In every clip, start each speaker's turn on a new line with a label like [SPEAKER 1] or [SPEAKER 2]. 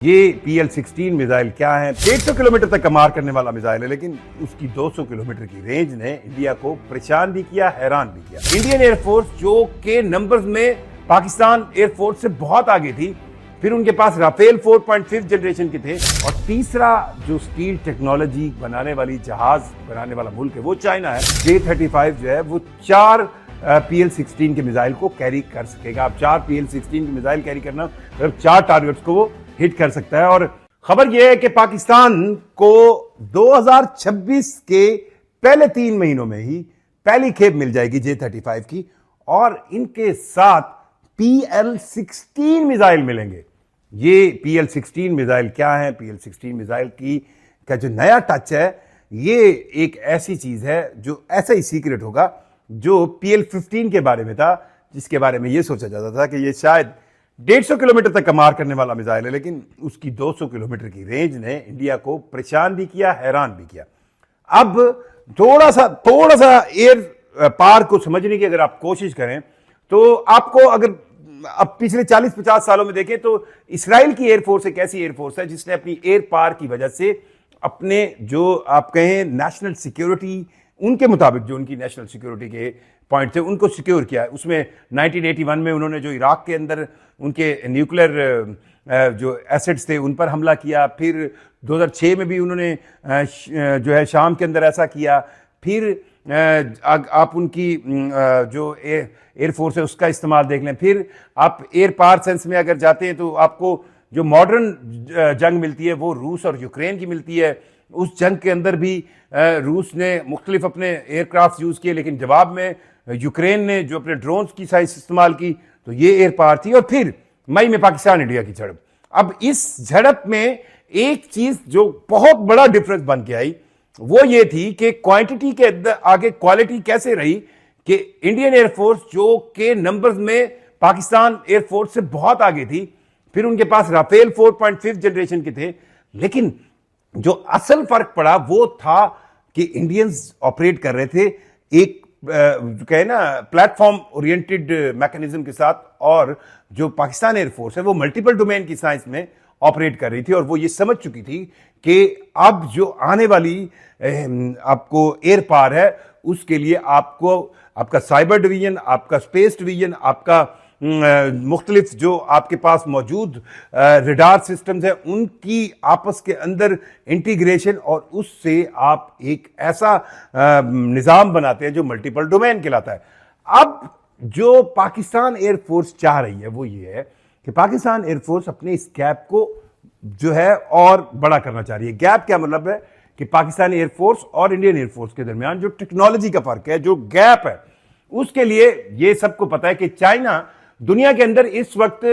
[SPEAKER 1] ये PL-16 missile क्या है? 150 किलोमीटर तक का मार करने वाला मिसाइल है, लेकिन उसकी 200 किलोमीटर की रेंज ने इंडिया को परेशान भी किया, हैरान भी किया। इंडियन एयरफोर्स जो के नंबर्स में पाकिस्तान एयरफोर्स से बहुत आगे थी, फिर उनके पास राफेल 4.5 जनरेशन के थे, और तीसरा जो स्टील टेक्नोलॉजी बनाने वाली जहाज बनाने वाला मुल्क है वो चाइना है। J-35 जो है वो 4 PL-16 के मिसाइल को कैरी कर सकेगा। अब 4 PL-16 के मिसाइल कैरी करना मतलब 4 टारगेट्स को वो हिट कर सकता है। और खबर यह है कि पाकिस्तान को 2026 के पहले 3 महीनों में ही पहली खेप मिल जाएगी J-35 की, और इनके साथ PL-16 मिसाइल मिलेंगे। ये PL-16 मिसाइल क्या है? PL-16 मिसाइल की का जो नया टच है, ये एक ऐसी चीज है जो ऐसा ही सीक्रेट होगा जो PL-15 के बारे में था, जिसके बारे में यह सोचा जाता था कि ये शायद 150 किलोमीटर तक का मार करने वाला मिसाइल है, लेकिन उसकी 200 किलोमीटर की रेंज ने इंडिया को परेशान भी किया, हैरान भी किया। अब थोड़ा सा एयर पार को समझने की अगर आप कोशिश करें तो आपको, अगर अब पिछले 40-50 सालों में देखें तो इसराइल की एयरफोर्स एक ऐसी एयरफोर्स है जिसने अपनी एयर पार की वजह से अपने जो आप कहें नेशनल सिक्योरिटी, उनके मुताबिक जो उनकी नेशनल सिक्योरिटी के पॉइंट थे उनको सिक्योर किया है। उसमें 1981 में उन्होंने जो इराक के अंदर उनके न्यूक्लियर जो एसेट्स थे उन पर हमला किया, फिर 2006 में भी उन्होंने जो है शाम के अंदर ऐसा किया, फिर आप उनकी जो एयरफोर्स है उसका इस्तेमाल देख लें, फिर आप एयर पार सेंस में अगर जाते हैं तो आपको जो मॉडर्न जंग मिलती है वो रूस और यूक्रेन की मिलती है। उस जंग के अंदर भी रूस ने मुख्तलिफ अपने एयरक्राफ्ट यूज किए, लेकिन जवाब में यूक्रेन ने जो अपने ड्रोन्स की साइज इस्तेमाल की, तो ये एयर पार थी। और फिर मई में पाकिस्तान इंडिया की झड़प। अब इस झड़प में एक चीज जो बहुत बड़ा डिफरेंस बन के आई वो ये थी कि क्वांटिटी के आगे क्वालिटी कैसे रही, कि इंडियन एयरफोर्स जो के नंबर्स में पाकिस्तान एयरफोर्स से बहुत आगे थी, फिर उनके पास राफेल 4.5 जनरेशन के थे, लेकिन जो असल फर्क पड़ा वो था कि इंडियंस ऑपरेट कर रहे थे एक कहे ना प्लेटफॉर्म ओरिएंटेड मैकेनिज्म के साथ, और जो पाकिस्तान एयरफोर्स है वो मल्टीपल डोमेन की साइंस में ऑपरेट कर रही थी, और वो ये समझ चुकी थी कि अब जो आने वाली आपको एयर पार है उसके लिए आपको आपका साइबर डिवीजन, आपका स्पेस डिवीजन, आपका मुख्तलिफ जो आपके पास मौजूद रडार सिस्टम्स हैं उनकी आपस के अंदर इंटीग्रेशन, और उससे आप एक ऐसा निज़ाम बनाते हैं जो मल्टीपल डोमेन कहलाता है। अब जो पाकिस्तान एयरफोर्स चाह रही है वो ये है कि पाकिस्तान एयरफोर्स अपने इस गैप को जो है और बड़ा करना चाह रही है। गैप क्या मतलब है? कि पाकिस्तानी एयरफोर्स और इंडियन एयरफोर्स के दरमियान जो टेक्नोलॉजी का फर्क है, जो गैप है, उसके लिए ये सबको पता है कि चाइना दुनिया के अंदर इस वक्त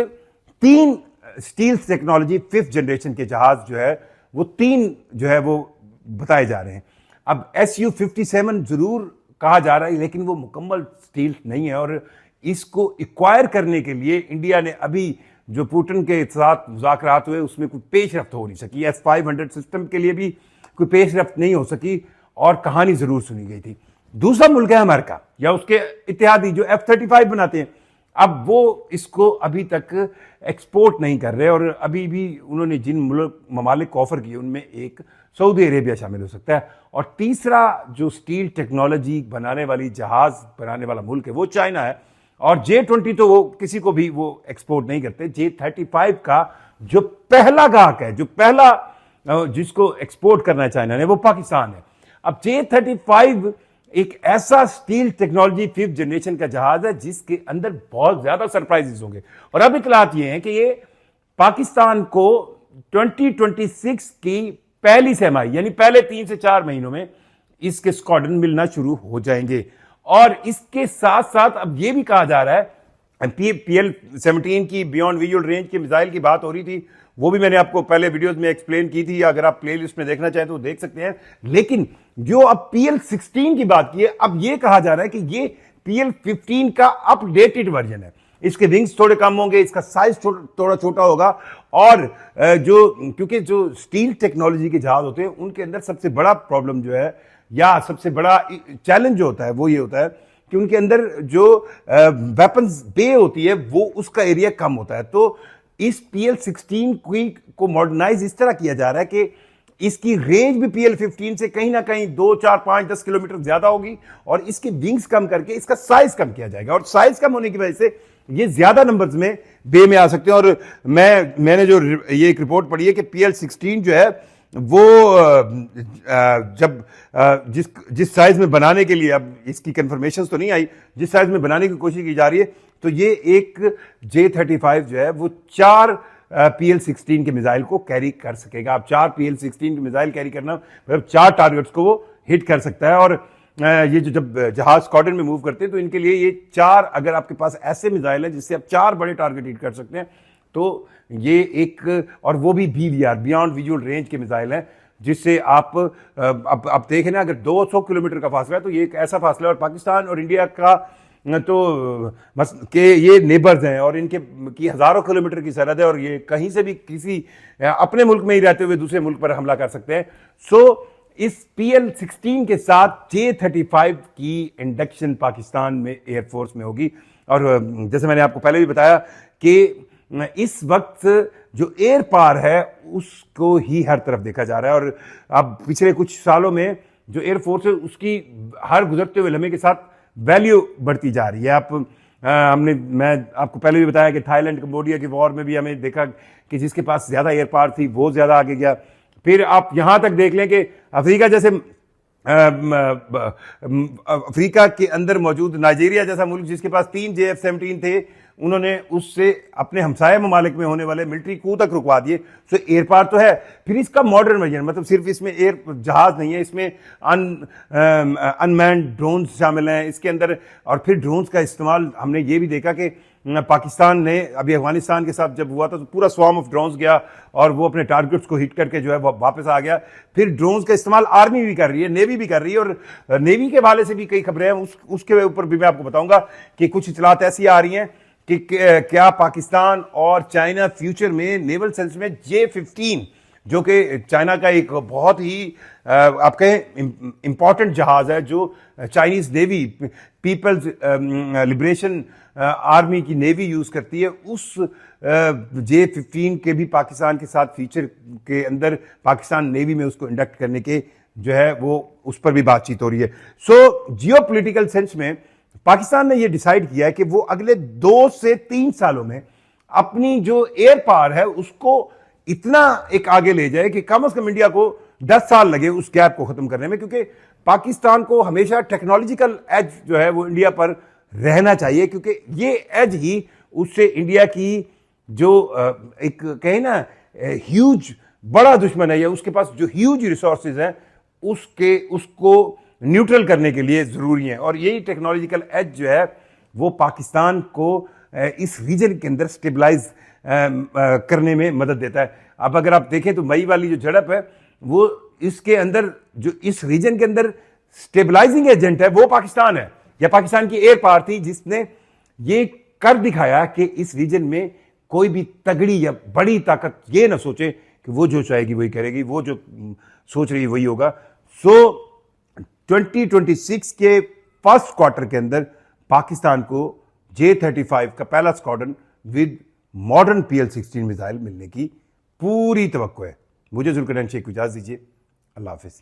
[SPEAKER 1] 3 स्टील टेक्नोलॉजी 5th जनरेशन के जहाज जो है वो 3 जो है वो बताए जा रहे हैं। अब Su-57 जरूर कहा जा रहा है, लेकिन वो मुकम्मल स्टील नहीं है, और इसको एक्वायर करने के लिए इंडिया ने अभी जो पुतिन के साथ मुज़ाकरात हुए उसमें कोई पेशरफ्त हो नहीं सकी। S-500 सिस्टम के लिए भी कोई पेशरफ्त नहीं हो सकी, और कहानी जरूर सुनी गई थी। दूसरा मुल्क है अमेरिका या उसके इत्तेहादी जो F-35 बनाते हैं। अब वो इसको अभी तक एक्सपोर्ट नहीं कर रहे, और अभी भी उन्होंने जिन मुल्क ममालिक को ऑफर किए उनमें एक सऊदी अरेबिया शामिल हो सकता है। और तीसरा जो स्टील टेक्नोलॉजी बनाने वाली जहाज बनाने वाला मुल्क है वो चाइना है। और J-20 तो वो किसी को भी वो एक्सपोर्ट नहीं करते। J-35 का जो पहला ग्राहक है, जो पहला जिसको एक्सपोर्ट करना है चाइना ने, वो पाकिस्तान है। अब J-35 एक ऐसा स्टील टेक्नोलॉजी 5th जनरेशन का जहाज है जिसके अंदर बहुत ज्यादा सरप्राइजेस होंगे। और अब इतलात ये हैं कि ये पाकिस्तान को 2026 की पहली सहमाही यानी पहले 3 से 4 महीनों में इसके स्क्वाड्रन मिलना शुरू हो जाएंगे। और इसके साथ साथ अब यह भी कहा जा रहा है, PL-17 की बियॉन्ड विजुअल रेंज के मिसाइल की बात हो रही थी, वो भी मैंने आपको पहले वीडियोस में एक्सप्लेन की थी, अगर आप प्लेलिस्ट में देखना चाहें तो देख सकते हैं। लेकिन जो अब PL-16 की बात की है, अब ये कहा जा रहा है कि ये PL-15 का अपडेटेड वर्जन है। इसके विंग्स थोड़े कम होंगे, इसका साइज थोड़ा छोटा होगा, और क्योंकि जो स्टील टेक्नोलॉजी के जहाज होते हैं उनके अंदर सबसे बड़ा प्रॉब्लम जो है या सबसे बड़ा चैलेंज जो होता है वो ये होता है कि उनके अंदर जो वेपन्स बे होती है वो उसका एरिया कम होता है। तो इस PL-16 को मॉडर्नाइज इस तरह किया जा रहा है कि इसकी रेंज भी PL-15 से कहीं ना कहीं 2, 4, 5, 10 किलोमीटर ज्यादा होगी और इसके विंग्स कम करके इसका साइज कम किया जाएगा और साइज कम होने की वजह से ये ज्यादा नंबर्स में बे में आ सकते हैं। और मैंने जो ये एक रिपोर्ट पढ़ी है कि PL-16 जो है वो जब जिस साइज में बनाने के लिए, अब इसकी कंफर्मेशन तो नहीं आई, जिस साइज में बनाने की कोशिश की जा रही है, तो ये एक J-35 जो है वो 4 PL-16 के मिसाइल को कैरी कर सकेगा। अब 4 PL-16 के मिसाइल कैरी करना मतलब 4 टारगेट्स को वो हिट कर सकता है। और ये जो जब जहाज स्क्वाड्रन में मूव करते हैं तो इनके लिए ये 4, अगर आपके पास ऐसे मिसाइल है जिससे आप 4 बड़े टारगेट हिट कर सकते हैं, तो ये एक, और वो भी BVR, बियॉन्ड विजुअल रेंज के मिसाइल हैं, जिससे आप अब देखें ना, अगर 200 किलोमीटर का फासला है तो ये एक ऐसा फासला है। और पाकिस्तान और इंडिया का तो बस के ये नेबर्स हैं और इनके की हजारों किलोमीटर की सरहद है और ये कहीं से भी किसी अपने मुल्क में ही रहते हुए दूसरे मुल्क पर हमला कर सकते हैं। सो इस PL-16 के साथ J-35 की इंडक्शन पाकिस्तान में एयरफोर्स में होगी। और जैसे मैंने आपको पहले भी बताया कि इस वक्त जो एयर पावर है उसको ही हर तरफ देखा जा रहा है। और अब पिछले कुछ सालों में जो एयरफोर्स है उसकी हर गुजरते हुए लम्हे के साथ वैल्यू बढ़ती जा रही है। मैं आपको पहले भी बताया कि थाईलैंड कंबोडिया की वॉर में भी हमें देखा कि जिसके पास ज्यादा एयर पावर थी वो ज्यादा आगे गया। फिर आप यहां तक देख लें कि अफ्रीका जैसे अफ्रीका के अंदर मौजूद नाइजीरिया जैसा मुल्क जिसके पास 3 JF-17 थे, उन्होंने उससे अपने हमसाया ममालिक में होने वाले मिलिट्री कू तक रुकवा दिए। सो एयर पावर तो है। फिर इसका मॉडर्न वर्जन, मतलब सिर्फ इसमें एयर जहाज नहीं है, इसमें अनमैन्ड ड्रोन्स शामिल हैं इसके अंदर। और फिर ड्रोन्स का इस्तेमाल हमने ये भी देखा कि पाकिस्तान ने अभी अफगानिस्तान के साथ जब हुआ था तो पूरा स्वॉर्म ऑफ ड्रोन्स गया और वो अपने टारगेट्स को हिट करके जो है वो वापस आ गया। फिर ड्रोन्स का इस्तेमाल आर्मी भी कर रही है, नेवी भी कर रही है। और नेवी के हवाले से भी कई खबरें हैं, उसके ऊपर भी मैं आपको बताऊंगा कि कुछ इतलात ऐसी आ रही हैं कि क्या पाकिस्तान और चाइना फ्यूचर में नेवल सेंस में J-15, जो कि चाइना का एक बहुत ही आप कहें इंपॉर्टेंट जहाज है, जो Chinese navy People's Liberation Army की नेवी यूज करती है, उस J-15 के भी पाकिस्तान के साथ फ्यूचर के अंदर पाकिस्तान नेवी में उसको इंडक्ट करने के जो है वो उस पर भी बातचीत हो रही है। सो जियोपॉलिटिकल सेंस में पाकिस्तान ने यह डिसाइड किया है कि वो अगले 2 से 3 सालों में अपनी जो एयर पावर है उसको इतना एक आगे ले जाए कि कम से कम इंडिया को 10 साल लगे उस गैप को खत्म करने में, क्योंकि पाकिस्तान को हमेशा टेक्नोलॉजिकल एज जो है वो इंडिया पर रहना चाहिए, क्योंकि ये एज ही उससे इंडिया की जो एक कहे ना ह्यूज बड़ा दुश्मन है या उसके पास जो ह्यूज रिसोर्सेज हैं उसको न्यूट्रल करने के लिए जरूरी है। और यही टेक्नोलॉजिकल एज जो है वो पाकिस्तान को इस रीजन के अंदर स्टेबलाइज करने में मदद देता है। अब अगर आप देखें तो मई वाली जो झड़प है वो इसके अंदर जो इस रीजन के अंदर स्टेबलाइजिंग एजेंट है वो पाकिस्तान है, या पाकिस्तान की एयर पावर थी जिसने ये कर दिखाया कि इस रीजन में कोई भी तगड़ी या बड़ी ताकत ये ना सोचे कि वो जो चाहेगी वही करेगी, वो जो सोच रही है वही होगा। सो 2026 के फर्स्ट क्वार्टर के अंदर पाकिस्तान को J-35 का पहला squadron with modern PL-16 missile मिलने की पूरी तवक्को है। मुझे जुल्करनैन शेख को इजाजत दीजिए। अल्लाह हाफिज।